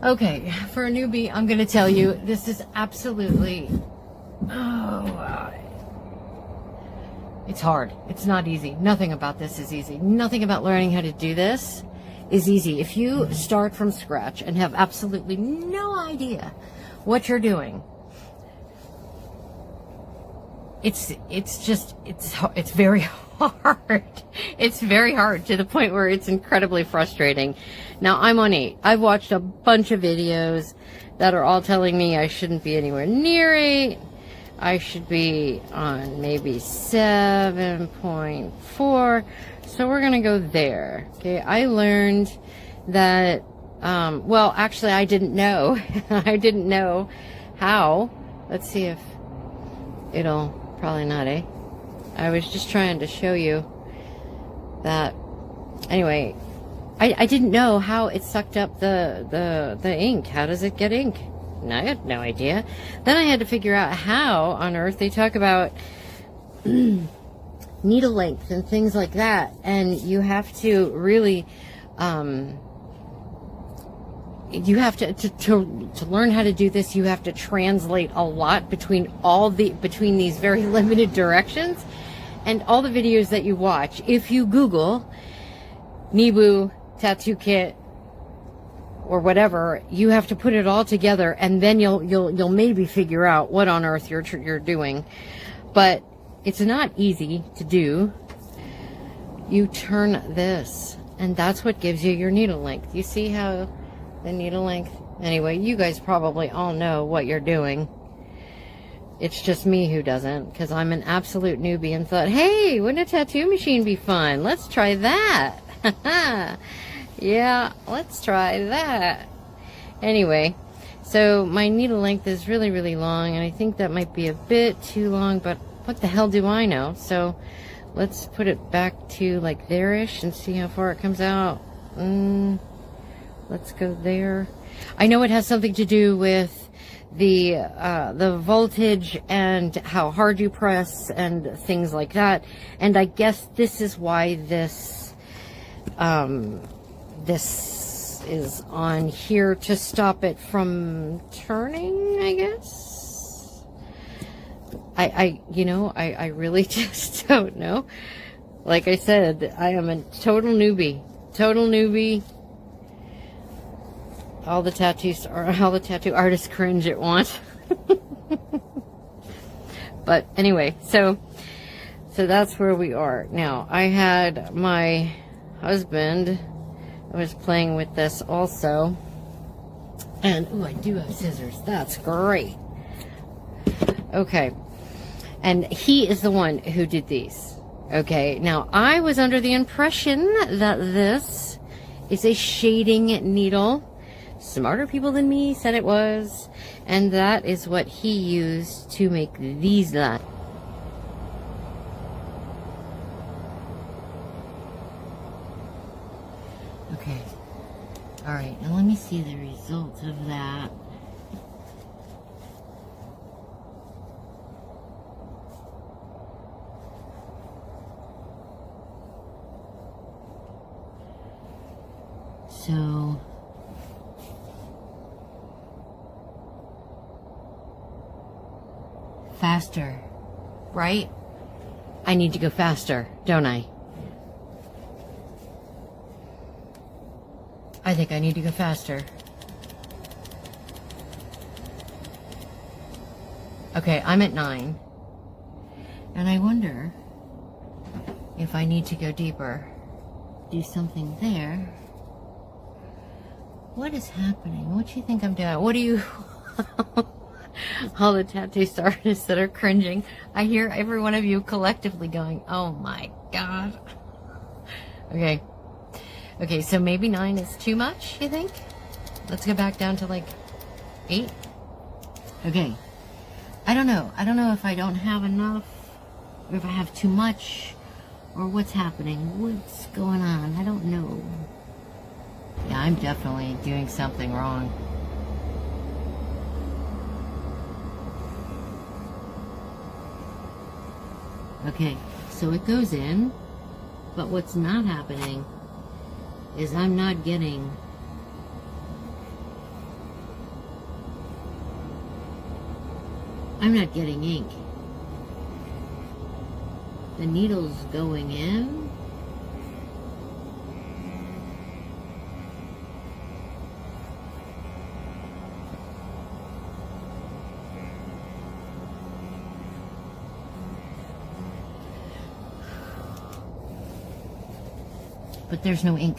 Okay, for a newbie, I'm going to tell you, this is absolutely, it's hard. It's not easy. Nothing about this is easy. Nothing about learning how to do this is easy. If you start from scratch and have absolutely no idea what you're doing, it's very hard. It's very hard to the point where it's incredibly frustrating. Now, I'm on 8. I've watched a bunch of videos that are all telling me I shouldn't be anywhere near 8. I should be on maybe 7.4. So we're going to go there. Okay, I learned that, well, actually, I didn't know. I didn't know how. Let's see if it'll, probably not, eh? I was just trying to show you that. Anyway, I didn't know how it sucked up the ink. How does it get ink? And I had no idea. Then I had to figure out how on earth. They talk about needle length and things like that, and you have to really you have to learn how to do this. You have to translate a lot between these very limited directions. And all the videos that you watch, if you Google Neebol tattoo kit or whatever, you have to put it all together, and then you'll maybe figure out what on earth you're doing. But it's not easy to do. You turn this, and that's what gives you your needle length. You see how the needle length? Anyway, you guys probably all know what you're doing. It's just me who doesn't, because I'm an absolute newbie and thought, hey, wouldn't a tattoo machine be fun? Let's try that. Yeah, let's try that. Anyway, so my needle length is really, really long, and I think that might be a bit too long, but what the hell do I know? So let's put it back to like there-ish and see how far it comes out. Let's go there. I know it has something to do with the voltage and how hard you press and things like that. And I guess this is why this is on here, to stop it from turning, I guess. I really just don't know. Like I said, I am a total newbie. All the tattoo artists cringe at once. But anyway, so that's where we are now. I had my husband, I was playing with this also, and ooh, I do have scissors. That's great. Okay, and he is the one who did these. Okay, now I was under the impression that this is a shading needle. Smarter people than me said it was, and that is what he used to make these lines. Okay, all right, now let me see the results of that. So faster, right? I need to go faster, don't I? I think I need to go faster. Okay, I'm at 9. And I wonder if I need to go deeper. Do something there. What is happening? What do you think I'm doing? What do you... All the tattoo artists that are cringing. I hear every one of you collectively going, oh my god. Okay. Okay, so maybe 9 is too much, you think? Let's go back down to like 8. Okay. I don't know. I don't know if I don't have enough, or if I have too much, or what's happening. What's going on? I don't know. Yeah, I'm definitely doing something wrong. Okay, so it goes in, but what's not happening is I'm not getting I'm not getting ink. The needle's going in. But there's no ink.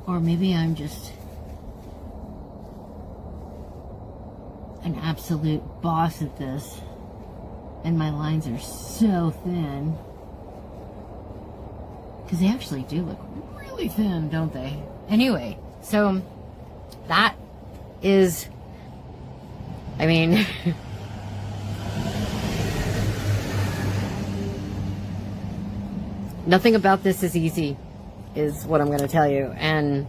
Or maybe I'm just an absolute boss at this, and my lines are so thin. Because they actually do look really thin, don't they? Anyway, so that is, I mean, nothing about this is easy, is what I'm going to tell you. And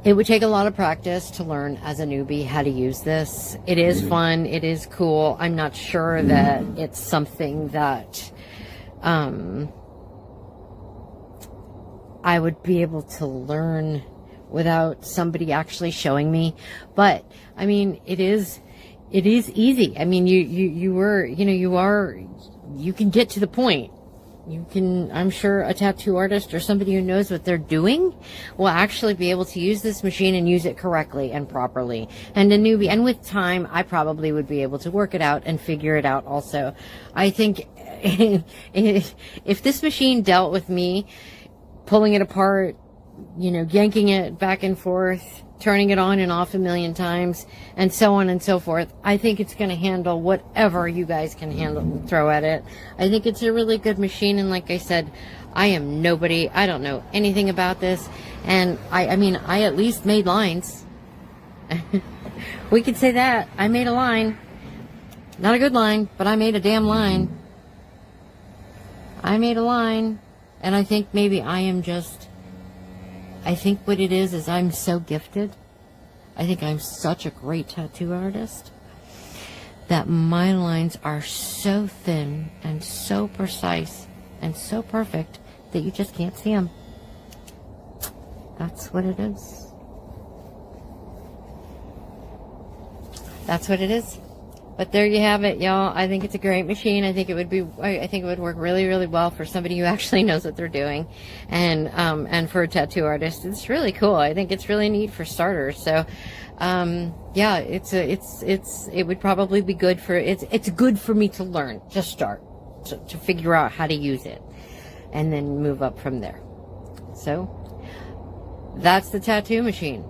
it would take a lot of practice to learn as a newbie how to use this. It is fun. It is cool. I'm not sure that it's something that I would be able to learn without somebody actually showing me. But I mean, it is easy. I mean, you can get to the point. You can, I'm sure a tattoo artist or somebody who knows what they're doing will actually be able to use this machine and use it correctly and properly. And a newbie, and with time, I probably would be able to work it out and figure it out also. I think if this machine dealt with me pulling it apart, yanking it back and forth, turning it on and off a million times, and so on and so forth, I think it's going to handle whatever you guys can throw at it. I think it's a really good machine, and like I said, I am nobody. I don't know anything about this, and I mean, I at least made lines. We could say that. I made a line. Not a good line, but I made a damn line. I made a line, and I think maybe I think what it is I'm so gifted. I think I'm such a great tattoo artist that my lines are so thin and so precise and so perfect that you just can't see them. That's what it is. That's what it is. But there you have it, y'all. I think it's a great machine. I think it would work really, really well for somebody who actually knows what they're doing, and for a tattoo artist, it's really cool. I think it's really neat for starters. So, yeah, it would probably be good for it's good for me to learn, to start, to figure out how to use it, and then move up from there. So, that's the tattoo machine.